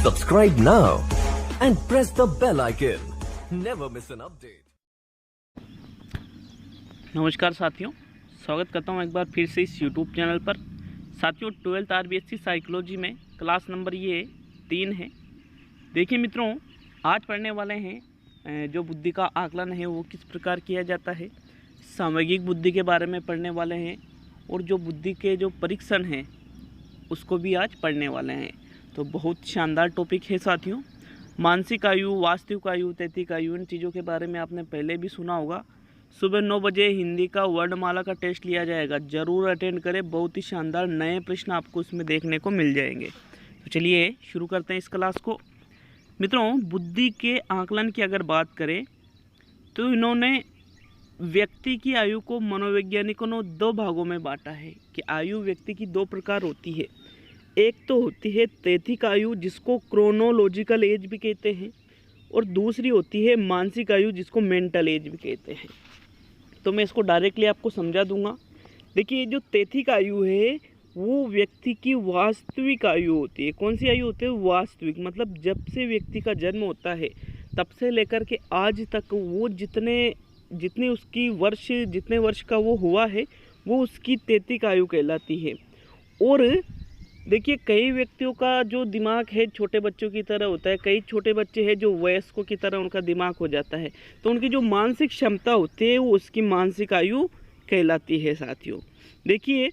Subscribe now and press the bell icon. Never miss an update. नमस्कार साथियों, स्वागत करता हूं एक बार फिर से इस YouTube चैनल पर। साथियों 12th RBSc साइकोलॉजी में क्लास नंबर ये 3 है। देखिए मित्रों, आज पढ़ने वाले हैं जो बुद्धि का आकलन है वो किस प्रकार किया जाता है, सामयिक बुद्धि के बारे में पढ़ने वाले हैं और जो बुद्धि के जो परीक्षण हैं उसको भी आज पढ़ने वाले हैं। तो बहुत शानदार टॉपिक है साथियों। मानसिक आयु, वास्तविक आयु, तैतिक आयु, इन चीज़ों के बारे में आपने पहले भी सुना होगा। सुबह 9 बजे हिंदी का वर्णमाला का टेस्ट लिया जाएगा, ज़रूर अटेंड करें। बहुत ही शानदार नए प्रश्न आपको इसमें देखने को मिल जाएंगे। तो चलिए शुरू करते हैं इस क्लास को। मित्रों, बुद्धि के आकलन की अगर बात करें तो इन्होंने व्यक्ति की आयु को मनोवैज्ञानिकों ने 2 भागों में बांटा है कि आयु व्यक्ति की 2 प्रकार होती है। एक तो होती है तैतिक आयु, जिसको क्रोनोलॉजिकल एज भी कहते हैं, और दूसरी होती है मानसिक आयु, जिसको मेंटल एज भी कहते हैं। तो मैं इसको डायरेक्टली आपको समझा दूंगा। देखिए, जो तैतिक आयु है वो व्यक्ति की वास्तविक आयु होती है। कौन सी आयु होती है? वास्तविक, मतलब जब से व्यक्ति का जन्म होता है तब से लेकर के आज तक वो जितने वर्ष का वो हुआ है वो उसकी तैतिक आयु कहलाती है। और देखिए, कई व्यक्तियों का जो दिमाग है छोटे बच्चों की तरह होता है, कई छोटे बच्चे हैं जो वयस्कों की तरह उनका दिमाग हो जाता है, तो उनकी जो मानसिक क्षमता होती है वो उसकी मानसिक आयु कहलाती है। साथियों देखिए,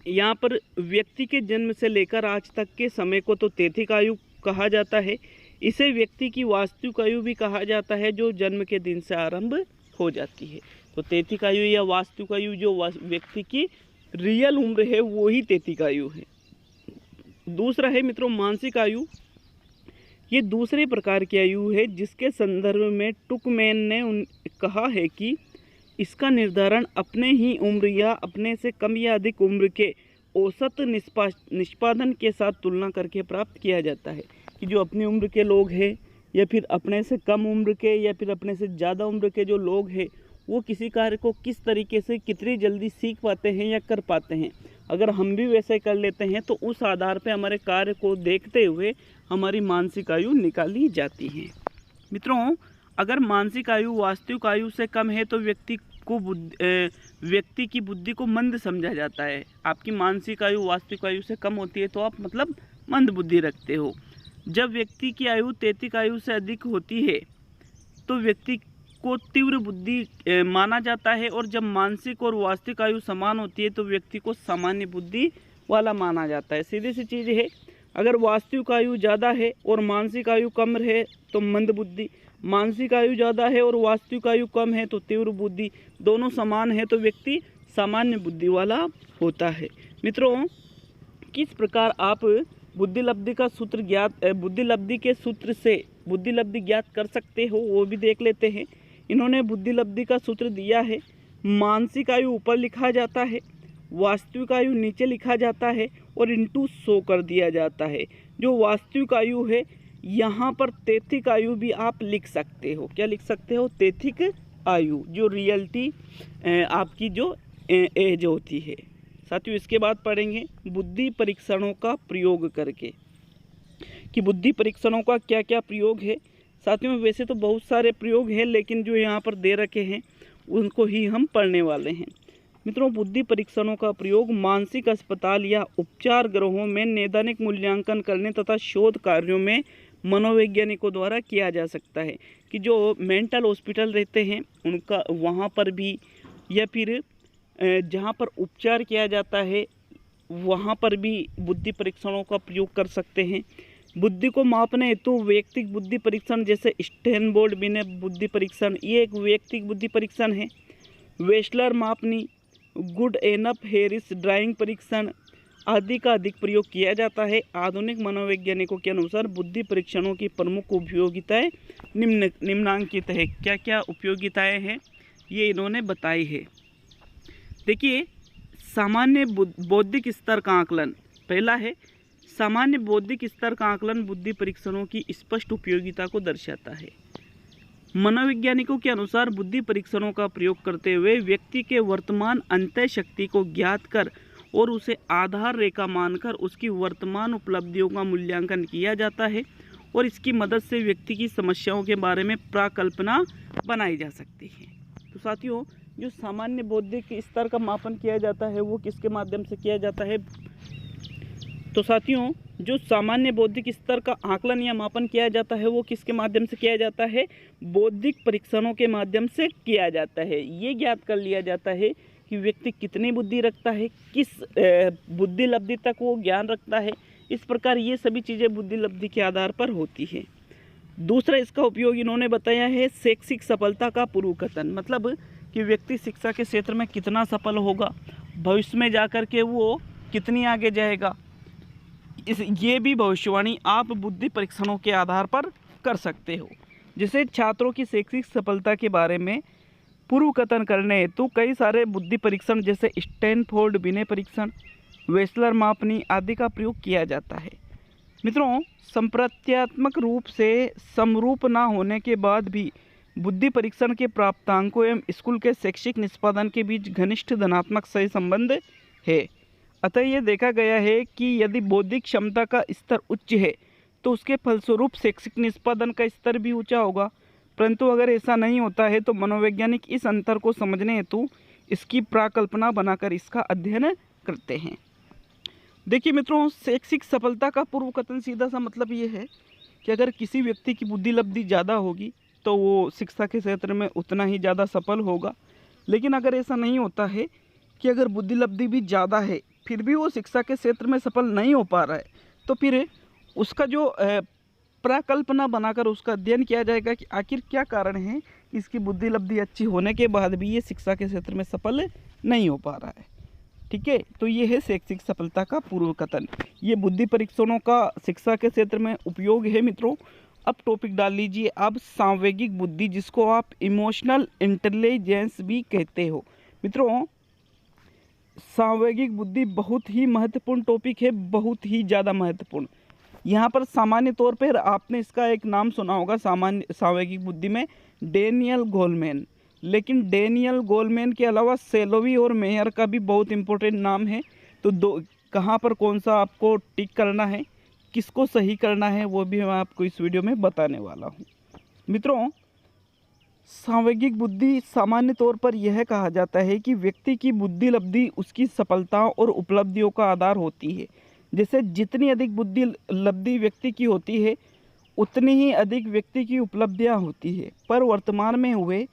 यहाँ पर व्यक्ति के जन्म से लेकर आज तक के समय को तो तैतिक आयु कहा जाता है। इसे व्यक्ति की वास्तविक आयु भी कहा जाता है, जो जन्म के दिन से आरंभ हो जाती है। तो तैतिक आयु या वास्तविक आयु, जो व्यक्ति की रियल उम्र है वो ही तैतिक आयु है। दूसरा है मित्रों मानसिक आयु। ये दूसरे प्रकार की आयु है जिसके संदर्भ में टुकमैन ने कहा है कि इसका निर्धारण अपने ही उम्र या अपने से कम या अधिक उम्र के औसत निष्पादन के साथ तुलना करके प्राप्त किया जाता है। कि जो अपनी उम्र के लोग हैं या फिर अपने से कम उम्र के या फिर अपने से ज़्यादा उम्र के जो लोग हैं वो किसी कार्य को किस तरीके से कितनी जल्दी सीख पाते हैं या कर पाते हैं। अगर हम भी वैसे कर लेते हैं तो उस आधार पे हमारे कार्य को देखते हुए हमारी मानसिक आयु निकाली जाती है। मित्रों, अगर मानसिक आयु वास्तविक आयु से कम है तो व्यक्ति की बुद्धि को मंद समझा जाता है। आपकी मानसिक आयु वास्तविक आयु से कम होती है तो आप मतलब मंद बुद्धि रखते हो। जब व्यक्ति की आयु तैतिक आयु से अधिक होती है तो व्यक्ति को तीव्र बुद्धि माना जाता है, और जब मानसिक और वास्तविक आयु समान होती है तो व्यक्ति को सामान्य बुद्धि वाला माना जाता है। सीधी सी चीज़ है, अगर वास्तविक आयु ज़्यादा है और मानसिक आयु कम है तो मंद बुद्धि, मानसिक आयु ज़्यादा है और वास्तविक आयु कम है तो तीव्र बुद्धि, दोनों समान है तो व्यक्ति सामान्य बुद्धि वाला होता है। मित्रों, किस प्रकार आप बुद्धिलब्धि के सूत्र से बुद्धिलब्धि ज्ञात कर सकते हो वो भी देख लेते हैं। इन्होंने बुद्धिलब्धि का सूत्र दिया है। मानसिक आयु ऊपर लिखा जाता है, वास्तविक आयु नीचे लिखा जाता है और इंटू 100 कर दिया जाता है। जो वास्तविक आयु है यहाँ पर तैतिक आयु भी आप लिख सकते हो। क्या लिख सकते हो? तैतिक आयु, जो रियलिटी आपकी जो एज होती है। साथियों, इसके बाद पढ़ेंगे बुद्धि परीक्षणों का प्रयोग करके कि बुद्धि परीक्षणों का क्या क्या प्रयोग है। साथियों, वैसे तो बहुत सारे प्रयोग हैं लेकिन जो यहाँ पर दे रखे हैं उनको ही हम पढ़ने वाले हैं। मित्रों, बुद्धि परीक्षणों का प्रयोग मानसिक अस्पताल या उपचार गृहों में नैदानिक मूल्यांकन करने तथा शोध कार्यों में मनोवैज्ञानिकों द्वारा किया जा सकता है। कि जो मेंटल हॉस्पिटल रहते हैं उनका वहाँ पर भी, या फिर जहाँ पर उपचार किया जाता है वहाँ पर भी बुद्धि परीक्षणों का प्रयोग कर सकते हैं। बुद्धि को मापने हेतु वैयक्तिक बुद्धि परीक्षण जैसे स्टैनफोर्ड बिनेट बुद्धि परीक्षण, ये एक वैयक्तिक बुद्धि परीक्षण है। वेस्लर मापनी, गुड एनफ हेरिस ड्राइंग परीक्षण आदि का अधिक प्रयोग किया जाता है। आधुनिक मनोवैज्ञानिकों के अनुसार बुद्धि परीक्षणों की प्रमुख उपयोगिताएं निम्नांकित है। क्या क्या उपयोगिताएं हैं ये इन्होंने बताई है। देखिए, सामान्य बौद्धिक स्तर का आकलन पहला है। सामान्य बौद्धिक स्तर का आकलन बुद्धि परीक्षणों की स्पष्ट उपयोगिता को दर्शाता है। मनोवैज्ञानिकों के अनुसार बुद्धि परीक्षणों का प्रयोग करते हुए व्यक्ति के वर्तमान अंतः शक्ति को ज्ञात कर और उसे आधार रेखा मानकर उसकी वर्तमान उपलब्धियों का मूल्यांकन किया जाता है और इसकी मदद से व्यक्ति की समस्याओं के बारे में प्राकल्पना बनाई जा सकती है। तो साथियों, जो सामान्य बौद्धिक स्तर का मापन किया जाता है वो किसके माध्यम से किया जाता है? तो साथियों, जो सामान्य बौद्धिक स्तर का आकलन या मापन किया जाता है वो किसके माध्यम से किया जाता है? बौद्धिक परीक्षणों के माध्यम से किया जाता है। ये ज्ञात कर लिया जाता है कि व्यक्ति कितनी बुद्धि रखता है, किस बुद्धि लब्धि तक वो ज्ञान रखता है। इस प्रकार ये सभी चीज़ें बुद्धि लब्धि के आधार पर होती है। दूसरा इसका उपयोग इन्होंने बताया है शैक्षिक सफलता का पूर्व कथन, मतलब कि व्यक्ति शिक्षा के क्षेत्र में कितना सफल होगा, भविष्य में जाकर के वो कितनी आगे जाएगा, ये भी भविष्यवाणी आप बुद्धि परीक्षणों के आधार पर कर सकते हो। जैसे छात्रों की शैक्षिक सफलता के बारे में पूर्व कथन करने हेतु कई सारे बुद्धि परीक्षण जैसे स्टैनफोर्ड विनय परीक्षण, वेसलर मापनी आदि का प्रयोग किया जाता है। मित्रों, संप्रत्यात्मक रूप से समरूप न होने के बाद भी बुद्धि परीक्षण के प्राप्तांकों एवं स्कूल के शैक्षिक निष्पादन के बीच घनिष्ठ धनात्मक सही संबंध है। अतः यह देखा गया है कि यदि बौद्धिक क्षमता का स्तर उच्च है तो उसके फलस्वरूप शैक्षिक निष्पादन का स्तर भी ऊंचा होगा, परंतु अगर ऐसा नहीं होता है तो मनोवैज्ञानिक इस अंतर को समझने हेतु इसकी प्राकल्पना बनाकर इसका अध्ययन करते हैं। देखिए मित्रों, शैक्षिक सफलता का पूर्व कथन सीधा सा मतलब ये है कि अगर किसी व्यक्ति की बुद्धि लब्धि ज़्यादा होगी तो वो शिक्षा के क्षेत्र में उतना ही ज़्यादा सफल होगा। लेकिन अगर ऐसा नहीं होता है कि अगर बुद्धि लब्धि भी ज़्यादा है फिर भी वो शिक्षा के क्षेत्र में सफल नहीं हो पा रहा है, तो फिर उसका जो प्राकल्पना बनाकर उसका अध्ययन किया जाएगा कि आखिर क्या कारण है कि इसकी बुद्धि लब्धि अच्छी होने के बाद भी ये शिक्षा के क्षेत्र में सफल नहीं हो पा रहा है। ठीक है, तो ये है शैक्षिक सफलता का पूर्व कथन। ये बुद्धि परीक्षणों का शिक्षा के क्षेत्र में उपयोग है। मित्रों, अब टॉपिक डाल लीजिए आप सांवेगिक बुद्धि, जिसको आप इमोशनल इंटेलिजेंस भी कहते हो। मित्रों, सांवेगिक बुद्धि बहुत ही महत्वपूर्ण टॉपिक है, बहुत ही ज़्यादा महत्वपूर्ण। यहाँ पर सामान्य तौर पर आपने इसका एक नाम सुना होगा सामान्य सांवेगिक बुद्धि में, डेनियल गोलमैन। लेकिन डेनियल गोलमैन के अलावा सेलोवी और मेयर का भी बहुत इंपॉर्टेंट नाम है। तो कहाँ पर कौन सा आपको टिक करना है, किसको सही करना है, वो भी मैं आपको इस वीडियो में बताने वाला हूँ। मित्रों, सांवेगिक बुद्धि सामान्य तौर पर यह कहा जाता है कि व्यक्ति की बुद्धि लब्धि उसकी सफलताओं और उपलब्धियों का आधार होती है। जैसे जितनी अधिक बुद्धि लब्धि व्यक्ति की होती है उतनी ही अधिक व्यक्ति की उपलब्धियां होती है। पर वर्तमान में हुए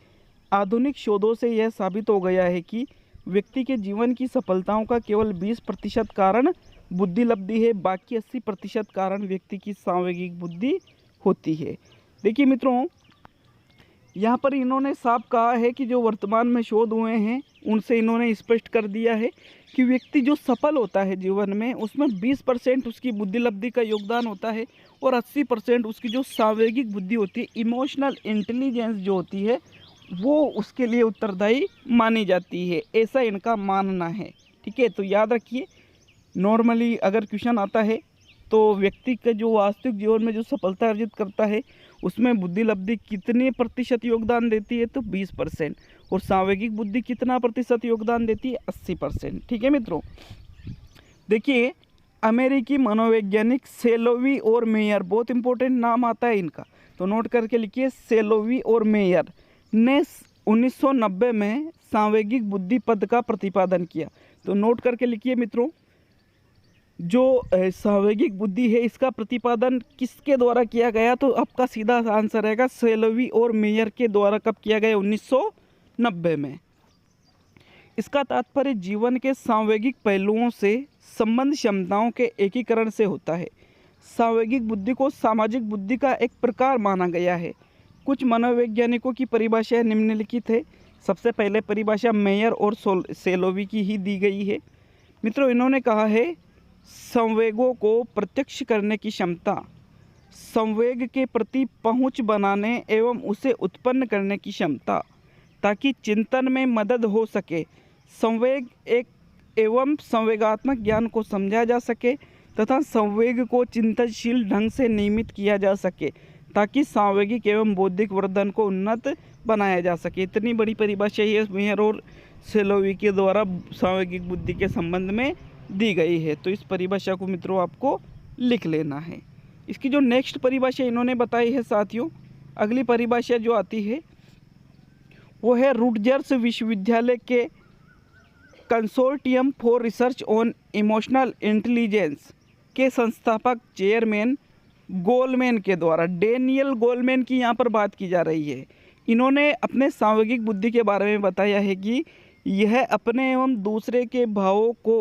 आधुनिक शोधों से यह साबित हो गया है कि व्यक्ति के जीवन की सफलताओं का केवल 20% कारण बुद्धि लब्धि है, बाकी 80% कारण व्यक्ति की सांवेगिक बुद्धि होती है। देखिए मित्रों, यहाँ पर इन्होंने साफ कहा है कि जो वर्तमान में शोध हुए हैं उनसे इन्होंने स्पष्ट कर दिया है कि व्यक्ति जो सफल होता है जीवन में उसमें 20% उसकी बुद्धि लब्धि का योगदान होता है और 80% उसकी जो सांवेगिक बुद्धि होती है, इमोशनल इंटेलिजेंस जो होती है, वो उसके लिए उत्तरदायी मानी जाती है। ऐसा इनका मानना है। ठीक है, तो याद रखिए, नॉर्मली अगर क्वेश्चन आता है तो व्यक्ति का जो वास्तविक जीवन में जो सफलता अर्जित करता है उसमें बुद्धि लब्धि कितने प्रतिशत योगदान देती है, तो 20%, और सांवेगिक बुद्धि कितना प्रतिशत योगदान देती है, 80%। ठीक है मित्रों, देखिए अमेरिकी मनोवैज्ञानिक सेलोवी और मेयर, बहुत इंपॉर्टेंट नाम आता है इनका, तो नोट करके लिखिए। सेलोवी और मेयर ने 1990 में सांवेगिक बुद्धि पद का प्रतिपादन किया, तो नोट करके लिखिए मित्रों। जो सांवेगिक बुद्धि है इसका प्रतिपादन किसके द्वारा किया गया, तो आपका सीधा आंसर रहेगा सेलोवी और मेयर के द्वारा। कब किया गया? 1990 में। इसका तात्पर्य जीवन के सांवेगिक पहलुओं से संबंध क्षमताओं के एकीकरण से होता है। सांवेगिक बुद्धि को सामाजिक बुद्धि का एक प्रकार माना गया है। कुछ मनोवैज्ञानिकों की परिभाषाएं निम्नलिखित है। सबसे पहले परिभाषा मेयर और सेलोवी की ही दी गई है। मित्रों, इन्होंने कहा है संवेगों को प्रत्यक्ष करने की क्षमता, संवेग के प्रति पहुंच बनाने एवं उसे उत्पन्न करने की क्षमता, ताकि चिंतन में मदद हो सके। संवेग एक एवं संवेगात्मक ज्ञान को समझा जा सके तथा संवेग को चिंतनशील ढंग से नियमित किया जा सके, ताकि सांवेगिक एवं बौद्धिक वर्धन को उन्नत बनाया जा सके। इतनी बड़ी परिभाषा ये मेयर और सेलोवी के द्वारा सांवेगिक बुद्धि के संबंध में दी गई है। तो इस परिभाषा को मित्रों आपको लिख लेना है। इसकी जो नेक्स्ट परिभाषा इन्होंने बताई है साथियों, अगली परिभाषा जो आती है वो है रूटजर्स विश्वविद्यालय के consortium for research on emotional intelligence के संस्थापक चेयरमैन गोलमैन के द्वारा, डेनियल गोलमैन की यहाँ पर बात की जा रही है। इन्होंने अपने सांवेगिक बुद्धि के बारे में बताया है कि यह अपने एवं दूसरे के भावों को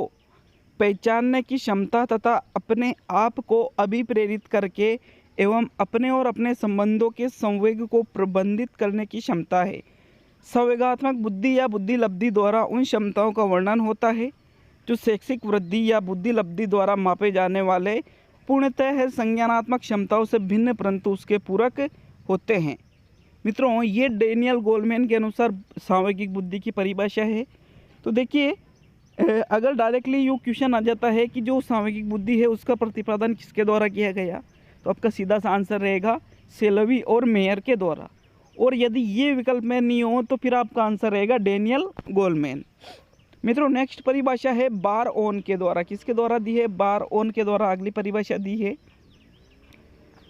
पहचानने की क्षमता तथा अपने आप को अभिप्रेरित करके एवं अपने और अपने संबंधों के संवेग को प्रबंधित करने की क्षमता है। संवेगात्मक बुद्धि या बुद्धि लब्धि द्वारा उन क्षमताओं का वर्णन होता है जो शैक्षिक वृद्धि या बुद्धि लब्धि द्वारा मापे जाने वाले पूर्णतः संज्ञानात्मक क्षमताओं से भिन्न परंतु उसके पूरक होते हैं। मित्रों, ये डेनियल गोलमैन के अनुसार सांवेगिक बुद्धि की परिभाषा है। तो देखिए, अगर डायरेक्टली यूँ क्वेश्चन आ जाता है कि जो सांवेगिक बुद्धि है उसका प्रतिपादन किसके द्वारा किया गया, तो आपका सीधा सा आंसर रहेगा सेल्वी और मेयर के द्वारा। और यदि ये विकल्प में नहीं हो तो फिर आपका आंसर रहेगा डेनियल गोलमैन। मित्रों, नेक्स्ट परिभाषा है बार ओन के द्वारा। किसके द्वारा दी है? बार ओन के द्वारा अगली परिभाषा दी है।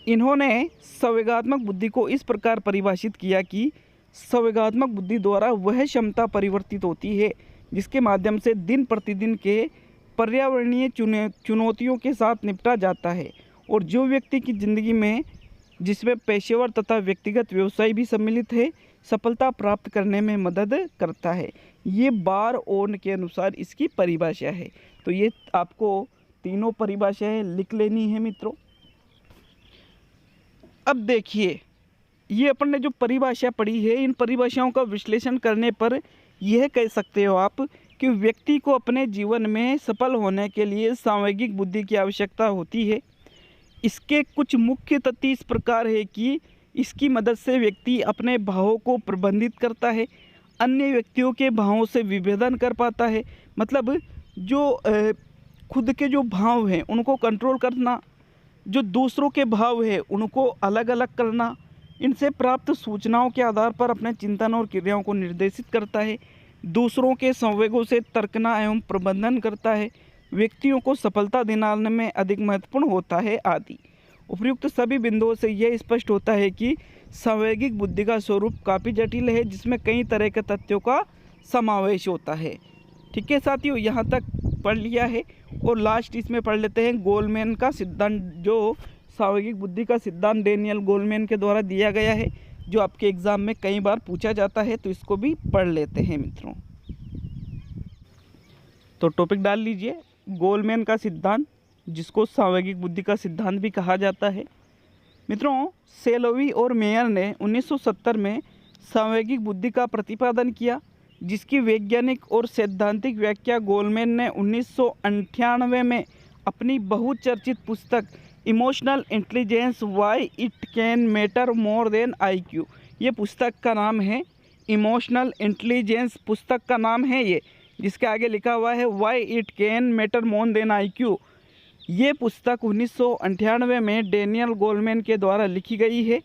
इन्होंने संवेगात्मक बुद्धि को इस प्रकार परिभाषित किया कि संवेगात्मक बुद्धि द्वारा वह क्षमता परिवर्तित होती है जिसके माध्यम से दिन प्रतिदिन के पर्यावरणीय चुनौतियों के साथ निपटा जाता है और जो व्यक्ति की जिंदगी में, जिसमें पेशेवर तथा व्यक्तिगत व्यवसाय भी सम्मिलित है, सफलता प्राप्त करने में मदद करता है। ये बार ओन के अनुसार इसकी परिभाषा है। तो ये आपको तीनों परिभाषाएं लिख लेनी है मित्रों। अब देखिए, ये अपन ने जो परिभाषा पढ़ी है, इन परिभाषाओं का विश्लेषण करने पर यह कह सकते हो आप कि व्यक्ति को अपने जीवन में सफल होने के लिए सांवेगिक बुद्धि की आवश्यकता होती है। इसके कुछ मुख्य तथ्य इस प्रकार है कि इसकी मदद से व्यक्ति अपने भावों को प्रबंधित करता है, अन्य व्यक्तियों के भावों से विभेदन कर पाता है। मतलब जो खुद के जो भाव हैं उनको कंट्रोल करना, जो दूसरों के भाव है उनको अलग अलग करना, इनसे प्राप्त सूचनाओं के आधार पर अपने चिंतन और क्रियाओं को निर्देशित करता है, दूसरों के संवेगों से तर्कना एवं प्रबंधन करता है, व्यक्तियों को सफलता दिलाने में अधिक महत्वपूर्ण होता है आदि। उपयुक्त सभी बिंदुओं से यह स्पष्ट होता है कि सांवेगिक बुद्धि का स्वरूप काफ़ी जटिल है जिसमें कई तरह के तथ्यों का समावेश होता है। ठीक है साथियों, यहाँ तक पढ़ लिया है और लास्ट इसमें पढ़ लेते हैं गोलमैन का सिद्धांत। जो सांवेगिक बुद्धि का सिद्धांत डेनियल गोलमैन के द्वारा दिया गया है, जो आपके एग्ज़ाम में कई बार पूछा जाता है, तो इसको भी पढ़ लेते हैं मित्रों। तो टॉपिक डाल लीजिए, गोलमैन का सिद्धांत, जिसको सांवेगिक बुद्धि का सिद्धांत भी कहा जाता है। मित्रों, सेल्वी और मेयर ने 1970 में सांवेगिक बुद्धि का प्रतिपादन किया, जिसकी वैज्ञानिक और सैद्धांतिक व्याख्या गोलमैन ने 1998 में अपनी बहुचर्चित पुस्तक emotional intelligence why it can matter more than IQ, ये पुस्तक का नाम है। इमोशनल इंटेलिजेंस पुस्तक का नाम है ये, जिसके आगे लिखा हुआ है why it can matter more than IQ। ये पुस्तक 1998 में डेनियल गोलमैन के द्वारा लिखी गई है,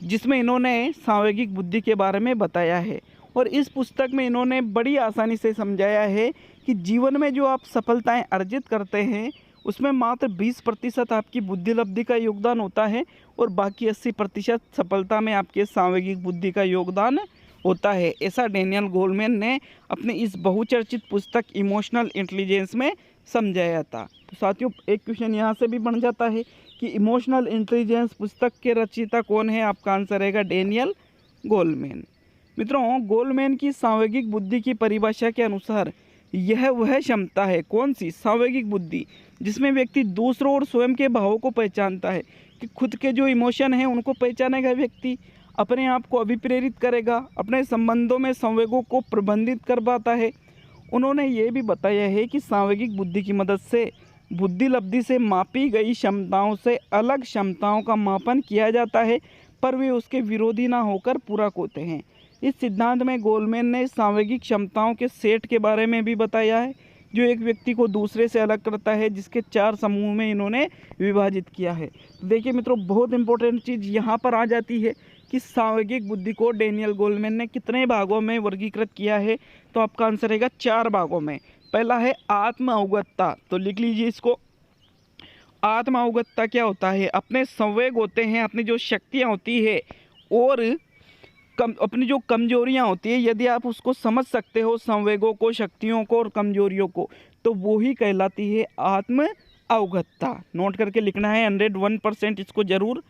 जिसमें इन्होंने सांवेगिक बुद्धि के बारे में बताया है। और इस पुस्तक में इन्होंने बड़ी आसानी से समझाया है कि जीवन में जो आप सफलताएं अर्जित करते हैं उसमें मात्र 20% आपकी बुद्धि लब्धि का योगदान होता है और बाकी 80% सफलता में आपके सांवेगिक बुद्धि का योगदान होता है। ऐसा डेनियल गोलमैन ने अपनी इस बहुचर्चित पुस्तक इमोशनल इंटेलिजेंस में समझाया था। तो साथियों, एक क्वेश्चन यहाँ से भी बन जाता है कि इमोशनल इंटेलिजेंस पुस्तक के रचयिता कौन है? आपका आंसर रहेगा डेनियल गोलमैन। मित्रों, गोलमैन की सांवेगिक बुद्धि की परिभाषा के अनुसार यह वह क्षमता है, कौन सी? सांवेगिक बुद्धि, जिसमें व्यक्ति दूसरों और स्वयं के भावों को पहचानता है, कि खुद के जो इमोशन हैं उनको पहचानेगा व्यक्ति, अपने आप को अभिप्रेरित करेगा, अपने संबंधों में संवेगों को प्रबंधित कर पाता है। उन्होंने ये भी बताया है कि सांवेगिक बुद्धि की मदद से बुद्धि लब्धि से मापी गई क्षमताओं से अलग क्षमताओं का मापन किया जाता है, पर वे उसके विरोधी ना होकर पूरक होते हैं। इस सिद्धांत में गोलमैन ने सांवेगिक क्षमताओं के सेट के बारे में भी बताया है, जो एक व्यक्ति को दूसरे से अलग करता है, जिसके 4 समूह में इन्होंने विभाजित किया है। तो देखिए मित्रों, बहुत इंपॉर्टेंट चीज़ यहाँ पर आ जाती है कि सांवेगिक बुद्धि को डेनियल गोलमैन ने कितने भागों में वर्गीकृत किया है। तो आपका आंसर रहेगा 4 भागों में। पहला है आत्म अवगतता, तो लिख लीजिए इसको। आत्म अवगतता क्या होता है? अपने संवेग होते हैं, अपनी जो शक्तियाँ होती है और अपनी जो कमजोरियाँ होती है, यदि आप उसको समझ सकते हो, संवेगों को, शक्तियों को और कमजोरियों को, तो वो ही कहलाती है आत्म अवगतता। नोट करके लिखना है 101% इसको जरूर।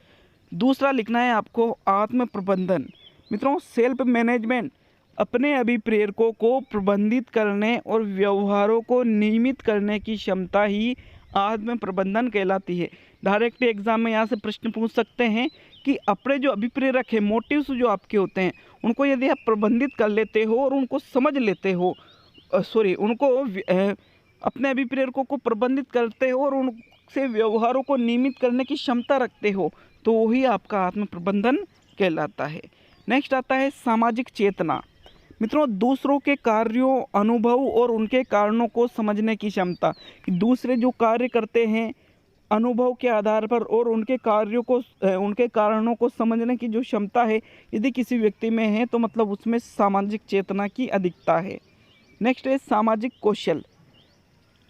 दूसरा लिखना है आपको आत्म प्रबंधन। मित्रों, सेल्फ मैनेजमेंट अपने अभिप्रेरकों को प्रबंधित करने और व्यवहारों को नियमित करने की क्षमता ही आत्म प्रबंधन कहलाती है। डायरेक्ट एग्जाम में यहाँ से प्रश्न पूछ सकते हैं कि अपने जो अभिप्रेरक है, मोटिव्स जो आपके होते हैं, उनको यदि आप प्रबंधित कर लेते हो और उनको समझ लेते हो, उनको अपने अभिप्रेरकों को प्रबंधित करते हो और उनसे व्यवहारों को नियमित करने की क्षमता रखते हो, तो वही आपका आत्म प्रबंधन कहलाता है। नेक्स्ट आता है सामाजिक चेतना। मित्रों, दूसरों के कार्यों, अनुभव और उनके कारणों को समझने की क्षमता, कि दूसरे जो कार्य करते हैं अनुभव के आधार पर और उनके कार्यों को, उनके कारणों को समझने की जो क्षमता है, यदि किसी व्यक्ति में है तो मतलब उसमें सामाजिक चेतना की अधिकता है। नेक्स्ट है सामाजिक कौशल।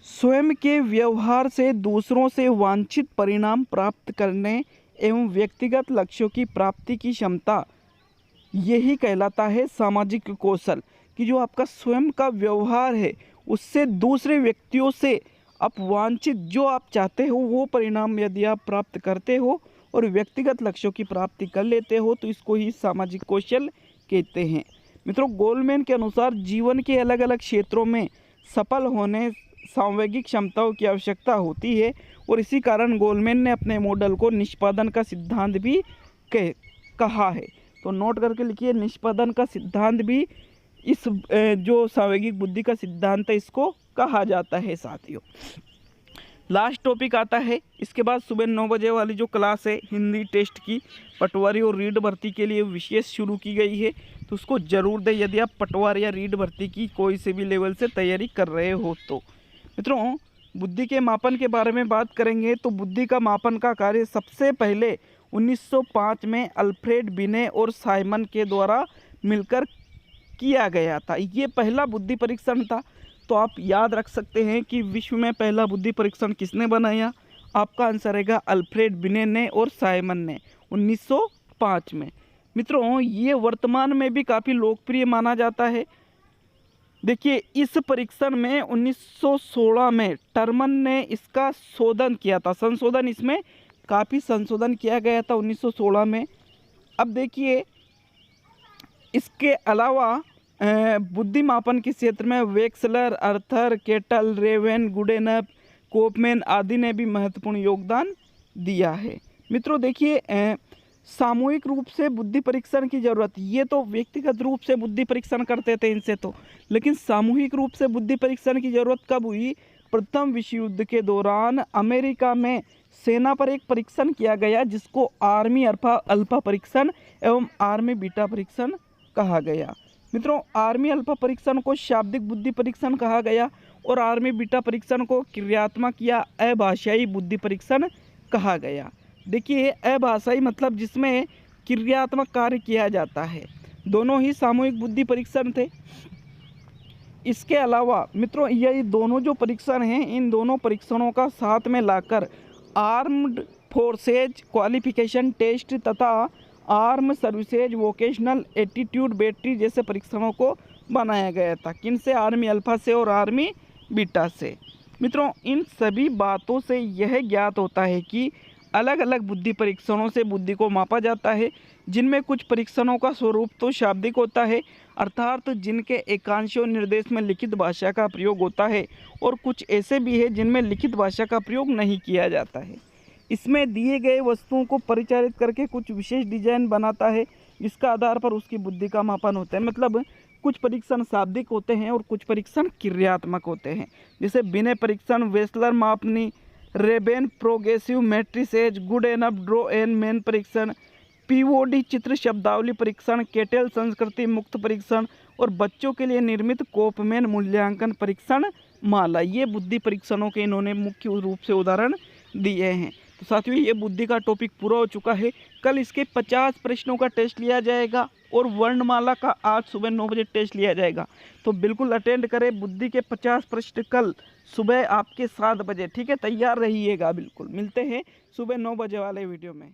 स्वयं के व्यवहार से दूसरों से वांछित परिणाम प्राप्त करने एवं व्यक्तिगत लक्ष्यों की प्राप्ति की क्षमता, यही कहलाता है सामाजिक कौशल। कि जो आपका स्वयं का व्यवहार है, उससे दूसरे व्यक्तियों से आप वांछित जो आप चाहते हो वो परिणाम यदि आप प्राप्त करते हो और व्यक्तिगत लक्ष्यों की प्राप्ति कर लेते हो, तो इसको ही सामाजिक कौशल कहते हैं। मित्रों, गोलमैन के अनुसार जीवन के अलग अलग क्षेत्रों में सफल होने सांवेगिक क्षमताओं की आवश्यकता होती है और इसी कारण गोलमैन ने अपने मॉडल को निष्पादन का सिद्धांत भी कहा है। तो नोट करके लिखिए, निष्पादन का सिद्धांत भी इस जो सांवेगिक बुद्धि का सिद्धांत है इसको कहा जाता है। साथियों, लास्ट टॉपिक आता है, इसके बाद सुबह 9 बजे वाली जो क्लास है हिंदी टेस्ट की, पटवारी और रीड भर्ती के लिए विशेष शुरू की गई है, तो उसको जरूर दें यदि आप पटवारी या रीड भर्ती की कोई से भी लेवल से तैयारी कर रहे हो तो। मित्रों, बुद्धि के मापन के बारे में बात करेंगे तो बुद्धि का मापन का कार्य सबसे पहले 1905 में अल्फ्रेड बिने और साइमन के द्वारा मिलकर किया गया था। ये पहला बुद्धि परीक्षण था। तो आप याद रख सकते हैं कि विश्व में पहला बुद्धि परीक्षण किसने बनाया? आपका आंसर रहेगा अल्फ्रेड बिने ने और साइमन ने 1905 में। मित्रों, ये वर्तमान में भी काफ़ी लोकप्रिय माना जाता है। देखिए, इस परीक्षण में 1916 में टर्मन ने इसका शोधन किया था, संशोधन, इसमें काफ़ी संशोधन किया गया था 1916 में। अब देखिए, इसके अलावा बुद्धि मापन के क्षेत्र में वेक्सलर, अर्थर, केटल, रेवेन, गुडेनफ, कोपमैन आदि ने भी महत्वपूर्ण योगदान दिया है। मित्रों, देखिए, सामूहिक रूप से बुद्धि परीक्षण की जरूरत, ये तो व्यक्तिगत रूप से बुद्धि परीक्षण करते थे इनसे तो, लेकिन सामूहिक रूप से बुद्धि परीक्षण की जरूरत कब हुई? प्रथम विश्व युद्ध के दौरान अमेरिका में सेना पर एक परीक्षण किया गया जिसको आर्मी अल्फा परीक्षण एवं आर्मी बीटा परीक्षण कहा गया। मित्रों, आर्मी अल्फा परीक्षण को शाब्दिक बुद्धि परीक्षण कहा गया और आर्मी बीटा परीक्षण को क्रियात्मक या अभाषाई बुद्धि परीक्षण कहा गया। देखिए, अभाषाई मतलब जिसमें क्रियात्मक कार्य किया जाता है। दोनों ही सामूहिक बुद्धि परीक्षण थे। इसके अलावा मित्रों, ये दोनों जो परीक्षण हैं, इन दोनों परीक्षणों का साथ में लाकर आर्म्ड फोर्सेज क्वालिफिकेशन टेस्ट तथा arm services vocational attitude battery जैसे परीक्षणों को बनाया गया था। किन से? आर्मी अल्फा से और आर्मी बीटा से। मित्रों, इन सभी बातों से यह ज्ञात होता है कि अलग अलग बुद्धि परीक्षणों से बुद्धि को मापा जाता है, जिनमें कुछ परीक्षणों का स्वरूप तो शाब्दिक होता है, अर्थात जिनके एकांशों निर्देश में लिखित भाषा का प्रयोग होता है, और कुछ ऐसे भी है जिनमें लिखित भाषा का प्रयोग नहीं किया जाता है। इसमें दिए गए वस्तुओं को परिचालित करके कुछ विशेष डिजाइन बनाता है, जिसका आधार पर उसकी बुद्धि का मापन होता है। मतलब कुछ परीक्षण शाब्दिक होते हैं और कुछ परीक्षण क्रियात्मक होते हैं, जैसे बिने परीक्षण, वेस्लर मापनी, Raven progressive matrices, Goodenough draw and man परीक्षण, पीओडी चित्र शब्दावली परीक्षण, केटेल संस्कृति मुक्त परीक्षण और बच्चों के लिए निर्मित कोपमैन मूल्यांकन परीक्षण माला। ये बुद्धि परीक्षणों के इन्होंने मुख्य रूप से उदाहरण दिए हैं। तो साथियों ये बुद्धि का टॉपिक पूरा हो चुका है। कल इसके 50 प्रश्नों का टेस्ट लिया जाएगा और वर्णमाला का आज सुबह 9 बजे टेस्ट लिया जाएगा। तो बिल्कुल अटेंड करें। बुद्धि के 50 प्रश्न कल सुबह आपके 7 बजे, ठीक है, तैयार रहिएगा। बिल्कुल मिलते हैं सुबह 9 बजे वाले वीडियो में।